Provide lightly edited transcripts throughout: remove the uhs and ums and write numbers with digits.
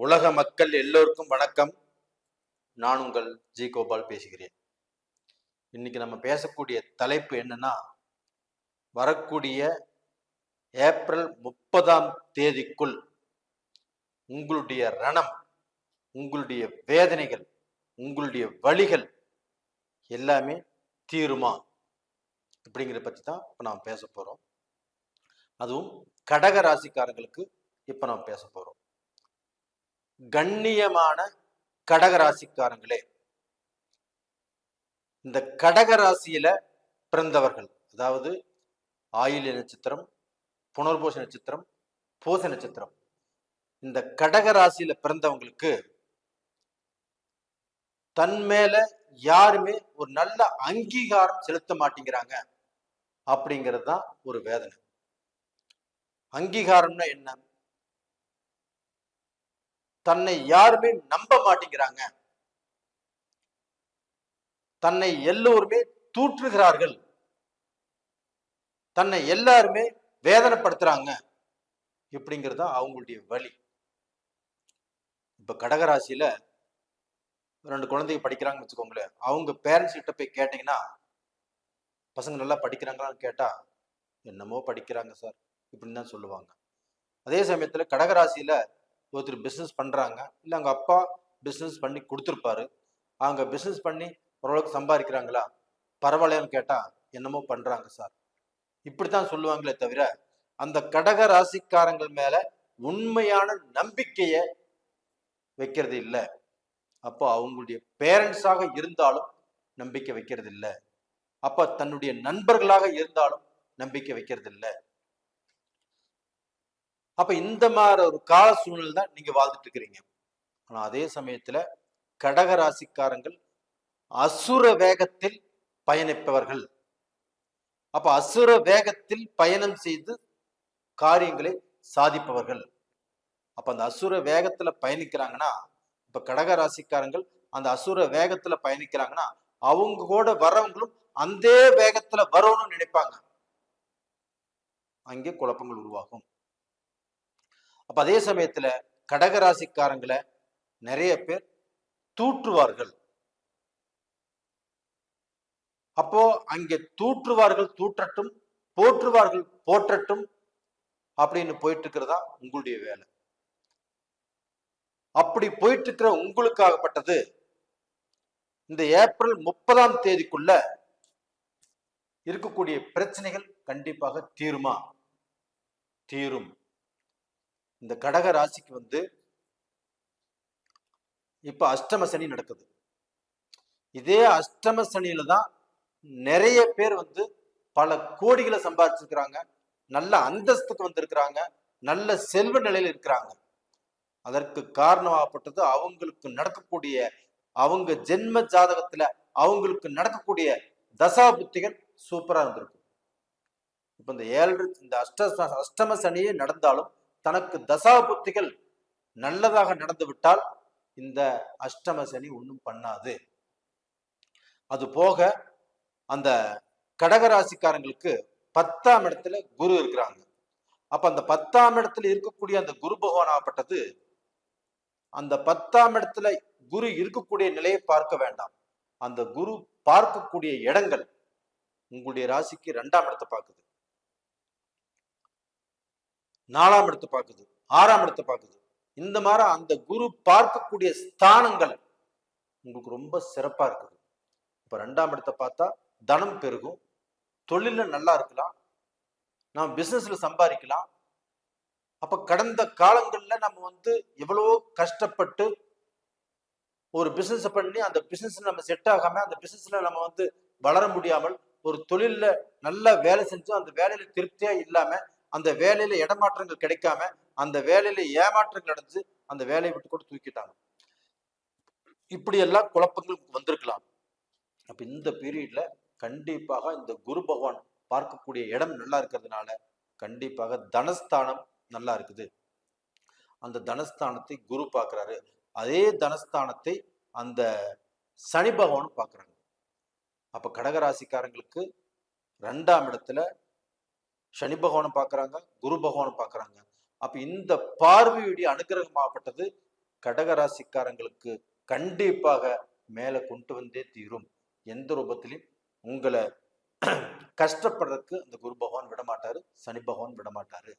உலக மக்கள் எல்லோருக்கும் வணக்கம். நான் உங்கள் ஜி கோபால் பேசுகிறேன். இன்னைக்கு நம்ம பேசக்கூடிய தலைப்பு என்னன்னா, வரக்கூடிய ஏப்ரல் 30ஆம் தேதிக்குள் உங்களுடைய ரணம், உங்களுடைய வேதனைகள், உங்களுடைய வலிகள் எல்லாமே தீருமா அப்படிங்கிறத பற்றி தான் இப்போ நாம் பேச போறோம். அதுவும் கடக ராசிக்காரங்களுக்கு இப்போ நாம் பேச போறோம். கண்ணியமான கடகராசிக்காரங்களே, இந்த கடகராசியில பிறந்தவர்கள், அதாவது ஆயில்ய நட்சத்திரம், புனர்பூச நட்சத்திரம், பூச நட்சத்திரம், இந்த கடகராசியில பிறந்தவங்களுக்கு தன் மேல யாருமே ஒரு நல்ல அங்கீகாரம் செலுத்த மாட்டேங்கிறாங்க அப்படிங்கிறது தான் ஒரு வேதனை. அங்கீகாரம்னா என்ன? தன்னை யாருமே நம்ப மாட்டேங்கிறாங்க, தன்னை எல்லோருமே தூற்றுகிறார்கள், தன்னை எல்லாருமே வேதனைப்படுத்துறாங்க, இப்படிங்கிறது அவங்களுடைய வழி. இப்ப கடகராசியில 2 குழந்தைங்க படிக்கிறாங்கன்னு வச்சுக்கோங்களேன். அவங்க பேரண்ட்ஸ் கிட்ட போய் கேட்டீங்கன்னா, பசங்க நல்லா படிக்கிறாங்களான்னு கேட்டா, என்னமோ படிக்கிறாங்க சார் இப்படின்னு தான் சொல்லுவாங்க. அதே சமயத்துல கடகராசியில ஒருத்தர் பிசினஸ் பண்றாங்க, இல்ல அவங்க அப்பா பிசினஸ் பண்ணி கொடுத்துருப்பாரு, அவங்க பிசினஸ் பண்ணி ஓரளவுக்கு சம்பாதிக்கிறாங்களா, பரவாயில்லன்னு கேட்டா என்னமோ பண்றாங்க சார், இப்படித்தான் சொல்லுவாங்களே தவிர அந்த கடக ராசிக்காரங்கள் மேல உண்மையான நம்பிக்கைய வைக்கிறது இல்லை. அப்போ அவங்களுடைய பேரண்ட்ஸாக இருந்தாலும் நம்பிக்கை வைக்கிறது இல்லை, அப்ப தன்னுடைய நண்பர்களாக இருந்தாலும் நம்பிக்கை வைக்கிறது இல்லை. அப்ப இந்த மாதிரி ஒரு கால சூழ்நிலை தான் நீங்க வாழ்ந்துட்டு இருக்கிறீங்க. ஆனா அதே சமயத்துல கடக ராசிக்காரங்கள் அசுர வேகத்தில் பயணிப்பவர்கள். அப்ப அசுர வேகத்தில் பயணம் செய்து காரியங்களை சாதிப்பவர்கள். அப்ப அந்த அசுர வேகத்துல பயணிக்கிறாங்கன்னா, இப்ப கடக ராசிக்காரங்கள் அந்த அசுர வேகத்துல பயணிக்கிறாங்கன்னா, அவங்க கூட வரவங்களும் அந்த வேகத்துல வரணும்னு நினைப்பாங்க. அங்கே குழப்பங்கள் உருவாகும். அப்ப அதே சமயத்துல கடகராசிக்காரங்களை நிறைய பேர் தூற்றுவார்கள். அப்போ அங்கே தூற்றுவார்கள் தூற்றட்டும், போற்றுவார்கள் போற்றட்டும் அப்படின்னு போயிட்டு இருக்கிறதா உங்களுடைய வேலை. அப்படி போயிட்டு இருக்கிற உங்களுக்காகப்பட்டது இந்த ஏப்ரல் 30ஆம் தேதிக்குள்ள இருக்கக்கூடிய பிரச்சனைகள் கண்டிப்பாக தீருமா? தீரும். இந்த கடக ராசிக்கு இப்ப அஷ்டம சனி நடக்குது. இதே அஷ்டம சனியில தான் நிறைய பேர் பல கோடிகளை சம்பாதிச்சிருக்கிறாங்க, நல்ல அந்தஸ்துக்கு வந்திருக்கிறாங்க, நல்ல செல்வ நிலையில இருக்கிறாங்க. அதற்கு காரணமாகப்பட்டது அவங்களுக்கு நடக்கக்கூடிய, அவங்க ஜென்ம ஜாதகத்துல அவங்களுக்கு நடக்கக்கூடிய தசா புத்திகள் சூப்பரா இருந்திருக்கு. இப்ப இந்த அஷ்டம சனியே நடந்தாலும் தனக்கு தசா புத்திகள் நல்லதாக நடந்து விட்டால் இந்த அஷ்டம சனி ஒன்றும் பண்ணாது. அது போக அந்த கடகராசிக்காரங்களுக்கு 10ஆம் இடத்துல குரு இருக்கிறாங்க. அப்ப அந்த 10ஆம் இடத்துல இருக்கக்கூடிய அந்த குரு பகவான் ஆகப்பட்டது, அந்த 10ஆம் இடத்துல குரு இருக்கக்கூடிய நிலையை பார்க்க வேண்டாம், அந்த குரு பார்க்கக்கூடிய இடங்கள் உங்களுடைய ராசிக்கு 2ஆம் இடத்தை பார்க்குது, 4ஆம் இடத்தை பார்க்குது, 6ஆம் இடத்தை பார்க்குது. இந்த மாதிரி அந்த குரு பார்க்கக்கூடிய ஸ்தானங்கள் உங்களுக்கு ரொம்ப சிறப்பா இருக்குது. இப்ப 2ஆம் இடத்தை பார்த்தா தனம் பெருகும், தொழில நல்லா இருக்கலாம், நம்ம பிசினஸ்ல சம்பாதிக்கலாம். அப்ப கடந்த காலங்கள்ல நம்ம எவ்வளவோ கஷ்டப்பட்டு ஒரு பிசினஸ் பண்ணி அந்த பிசினஸ் நம்ம செட் ஆகாம, அந்த பிசினஸ்ல நம்ம வளர முடியாமல், ஒரு தொழில்ல நல்லா வேலை செஞ்சு அந்த வேலையில திருப்தியா இல்லாம, அந்த வேலையில இடமாற்றங்கள் கிடைக்காம, அந்த வேலையில ஏமாற்றங்கள் அடைஞ்சு அந்த வேலையை விட்டு கூட தூக்கிட்டாங்க. இப்படி எல்லாம் குழப்பங்கள் வந்திருக்கலாம். அப்ப இந்த பீரியட்ல கண்டிப்பாக இந்த குரு பகவான் பார்க்கக்கூடிய இடம் நல்லா இருக்கிறதுனால கண்டிப்பாக தனஸ்தானம் நல்லா இருக்குது. அந்த தனஸ்தானத்தை குரு பார்க்கிறாரு, அதே தனஸ்தானத்தை அந்த சனி பகவானும் பார்க்கிறாங்க. அப்ப கடகராசிக்காரங்களுக்கு 2ஆம் இடத்துல சனி பகவானும் பார்க்கறாங்க, குரு பகவானும் பார்க்கறாங்க. அப்ப இந்த பார்வையுடைய அனுகிரகமாகப்பட்டது கடகராசிக்காரங்களுக்கு கண்டிப்பாக மேல கொண்டு வந்தே தீரும். எந்த ரூபத்திலையும் உங்களை கஷ்டப்படுறதுக்கு அந்த குரு பகவான் விட மாட்டாரு, சனி பகவான் விட மாட்டாரு.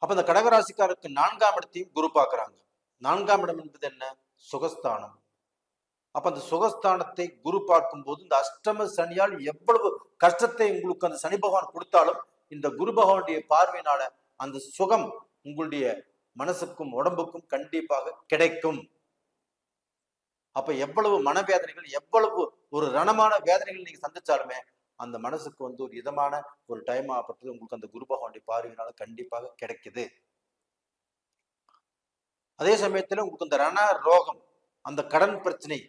அப்ப இந்த கடகராசிக்காரருக்கு 4ஆம் இடத்தையும் குரு பார்க்கிறாங்க. 4ஆம் இடம் என்பது என்ன? சுகஸ்தானம். அப்ப அந்த சுகஸ்தானத்தை குரு பார்க்கும்போது இந்த அஷ்டம சனியால் எவ்வளவு கஷ்டத்தை உங்களுக்கு அந்த சனி பகவான் கொடுத்தாலும் இந்த குரு பகவானுடைய பார்வையினால அந்த சுகம் உங்களுடைய மனசுக்கும் உடம்புக்கும் கண்டிப்பாக கிடைக்கும். அப்ப எவ்வளவு மனவேதனைகள், எவ்வளவு ஒரு ரணமான வேதனைகள் நீங்க சந்திச்சாலுமே அந்த மனசுக்கு ஒரு இதமான ஒரு டைம் ஆகப்பட்டது உங்களுக்கு அந்த குரு பகவானுடைய பார்வையினால கண்டிப்பாக கிடைக்குது. அதே சமயத்துல உங்களுக்கு இந்த ரண ரோகம், அந்த கடன் பிரச்சனை,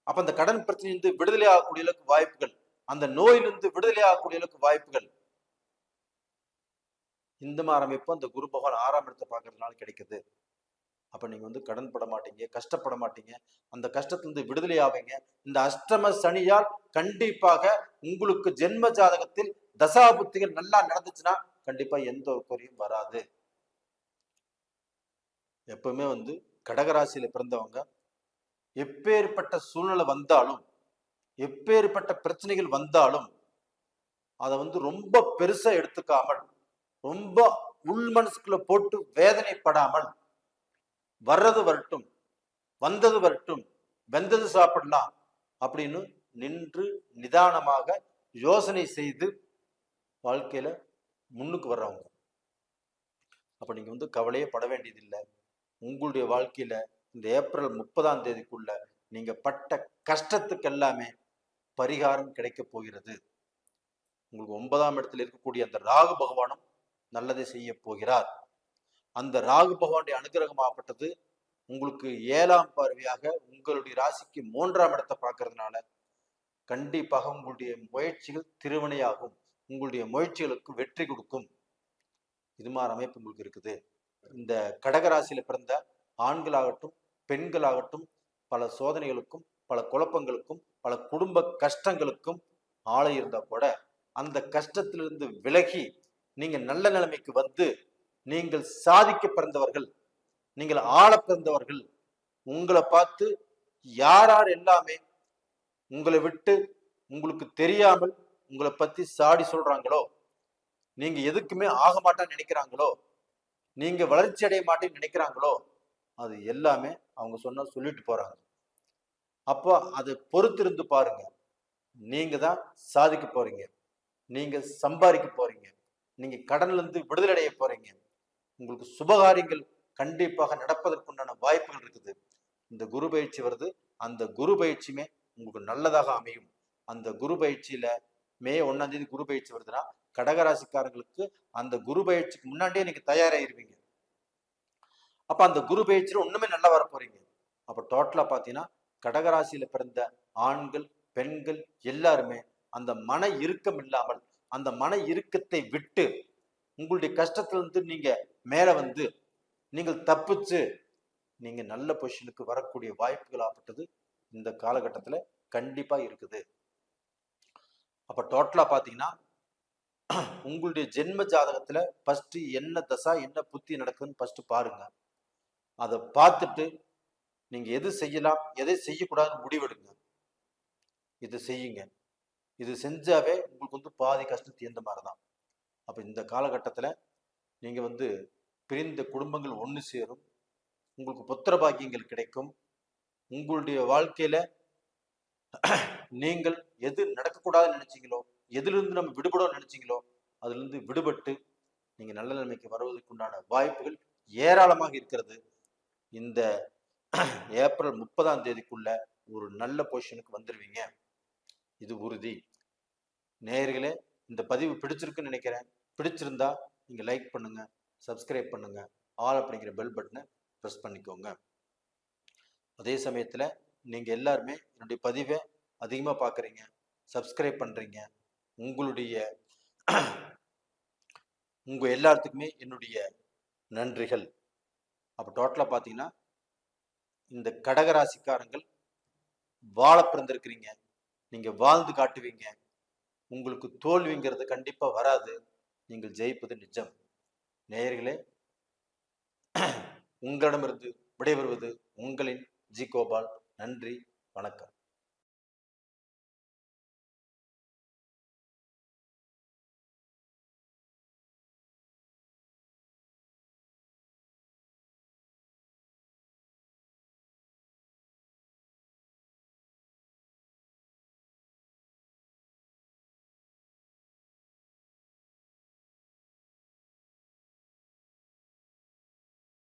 அப்ப அந்த கடன் பிரச்சனையிலிருந்து விடுதலை ஆகக்கூடிய அளவுக்கு வாய்ப்புகள், அந்த நோயிலிருந்து விடுதலை ஆகக்கூடிய அளவுக்கு வாய்ப்புகள், இந்த மாதிரி அமைப்பு அந்த குரு பகவான் 6ஆம் இடத்தை பார்க்கறதுனால கிடைக்குது. அப்ப நீங்க கடன் பட மாட்டீங்க, கஷ்டப்பட மாட்டீங்க, அந்த கஷ்டத்திலிருந்து விடுதலை ஆவீங்க. இந்த அஷ்டம சனியால் கண்டிப்பாக உங்களுக்கு ஜென்ம ஜாதகத்தில் தசாபுத்திகள் நல்லா நடந்துச்சுன்னா கண்டிப்பா எந்த ஒரு குறையும் வராது. எப்பவுமே கடகராசியில பிறந்தவங்க எப்பேற்பட்ட சூழ்நிலை வந்தாலும், எப்பேற்பட்ட பிரச்சனைகள் வந்தாலும் அதை ரொம்ப பெருசா எடுத்துக்காமல், ரொம்ப உள் மனசுக்குள்ள போட்டு வேதனைப்படாமல், வர்றது வரட்டும், வந்தது வரட்டும், வெந்தது சாப்பிடலாம் அப்படின்னு நின்று நிதானமாக யோசனை செய்து வாழ்க்கையில முன்னுக்கு வர்றவங்க. அப்ப நீங்க கவலையே பட வேண்டியதில்லை. உங்களுடைய வாழ்க்கையில இந்த ஏப்ரல் 30ஆம் தேதிக்குள்ள நீங்க பட்ட கஷ்டத்துக்கு எல்லாமே பரிகாரம் கிடைக்க போகிறது. உங்களுக்கு 9ஆம் இடத்துல இருக்கக்கூடிய அந்த ராகு பகவானும் நல்லதை செய்ய போகிறார். அந்த ராகு பகவானுடைய அனுகிரகமாகப்பட்டது உங்களுக்கு 7ஆம் பார்வையாக உங்களுடைய ராசிக்கு 3ஆம் இடத்தை பார்க்கறதுனால கண்டிப்பாக உங்களுடைய முயற்சிகள் திருவினையாகும். உங்களுடைய முயற்சிகளுக்கு வெற்றி கொடுக்கும். இது மாதிரி அமைப்பு உங்களுக்கு இருக்குது. இந்த கடகராசியில பிறந்த ஆண்களாகட்டும் பெண்களாகட்டும் பல சோதனைகளுக்கும் பல குழப்பங்களுக்கும் பல குடும்ப கஷ்டங்களுக்கும் ஆளை இருந்தா கூட அந்த கஷ்டத்திலிருந்து விலகி நீங்க நல்ல நிலைமைக்கு நீங்கள் சாதிக்க பிறந்தவர்கள், நீங்கள் ஆள பிறந்தவர்கள். உங்களை பார்த்து யார் எல்லாமே உங்களை விட்டு உங்களுக்கு தெரியாமல் உங்களை பத்தி சாடி சொல்றாங்களோ, நீங்க எதுக்குமே ஆக மாட்டான்னு நினைக்கிறாங்களோ, நீங்க வளர்ச்சி அடைய மாட்டேன்னு நினைக்கிறாங்களோ, அது எல்லாமே அவங்க சொல்லிட்டு போறாங்க. அப்போ அதை பொறுத்திருந்து பாருங்க. நீங்க தான் சாதிக்க போறீங்க, நீங்க சம்பாதிக்க போறீங்க, நீங்க கடன்ல இருந்து விடுதலை அடைய போறீங்க. உங்களுக்கு சுபகாரியங்கள் கண்டிப்பாக நடப்பதற்குண்டான வாய்ப்புகள் இருக்குது. இந்த குரு பயிற்சி வருது. அந்த குரு பயிற்சியுமே உங்களுக்கு நல்லதாக அமையும். அந்த குரு பயிற்சியில மே 1ஆம் தேதி குரு பயிற்சி வருதுன்னா கடகராசிக்காரங்களுக்கு அந்த குரு பயிற்சிக்கு முன்னாடியே நீங்க தயாராகிருவீங்க. அப்ப அந்த குரு பயிற்சியில ஒண்ணுமே நல்லா வர போறீங்க. அப்ப டோட்டலா பாத்தீங்கன்னா கடகராசியில பிறந்த ஆண்கள் பெண்கள் எல்லாருமே அந்த மன இறுக்கம் இல்லாமல், அந்த மன இறுக்கத்தை விட்டு உங்களுடைய கஷ்டத்திலிருந்து நீங்க மேல நீங்கள் தப்பிச்சு நீங்க நல்ல பொசிஷனுக்கு வரக்கூடிய வாய்ப்புகள் ஆகப்பட்டது இந்த காலகட்டத்துல கண்டிப்பா இருக்குது. அப்ப டோட்டலா பாத்தீங்கன்னா உங்களுடைய ஜென்ம ஜாதகத்துல ஃபர்ஸ்ட் என்ன தசா என்ன புத்தி நடக்குதுன்னு ஃபர்ஸ்ட் பாருங்க. அதை பார்த்துட்டு நீங்க எது செய்யலாம் எதை செய்யக்கூடாதுன்னு முடிவெடுங்க. இது செய்யுங்க. இது செஞ்சாவே உங்களுக்கு பாதி கஷ்டம் தீர்ந்த மாதிரிதான். அப்ப இந்த காலகட்டத்துல நீங்க பிரிந்த குடும்பங்கள் ஒண்ணு சேரும். உங்களுக்கு புத்திர பாக்கியங்கள் கிடைக்கும். உங்களுடைய வாழ்க்கையில நீங்கள் எது நடக்கக்கூடாதுன்னு நினைச்சீங்களோ, எதிலிருந்து நம்ம விடுபடும் நினைச்சீங்களோ அதுல இருந்து விடுபட்டு நீங்க நல்ல நிலைமைக்கு வருவதற்கு உண்டான வாய்ப்புகள் ஏராளமாக இருக்கிறது. இந்த ஏப்ரல் 30ஆம் தேதிக்குள்ள ஒரு நல்ல பொசிஷனுக்கு வந்துருவீங்க, இது உறுதி. நேயர்களே, இந்த பதிவு பிடிச்சிருக்குன்னு நினைக்கிறேன். பிடிச்சிருந்தா நீங்க லைக் பண்ணுங்க, சப்ஸ்கிரைப் பண்ணுங்க, ஆல் அப்படிங்கிற பெல் பட்டனை ப்ரெஸ் பண்ணிக்கோங்க. அதே சமயத்துல நீங்க எல்லாருமே என்னுடைய பதிவை அதிகமா பாக்குறீங்க, சப்ஸ்கிரைப் பண்றீங்க. உங்க எல்லாத்துக்குமே என்னுடைய நன்றிகள். அப்ப டோட்டலா பாத்தீங்கன்னா இந்த கடகராசிக்காரங்கள் வாழ பிறந்திருக்கிறீங்க. நீங்க வாழ்ந்து காட்டுவீங்க. உங்களுக்கு தோல்விங்கிறது கண்டிப்பா வராது. நீங்கள் ஜெயிப்பது நிஜம். நேயர்களே, உங்களிடமிருந்து விடைபெறுவது உங்களின் ஜி கோபால். நன்றி, வணக்கம்.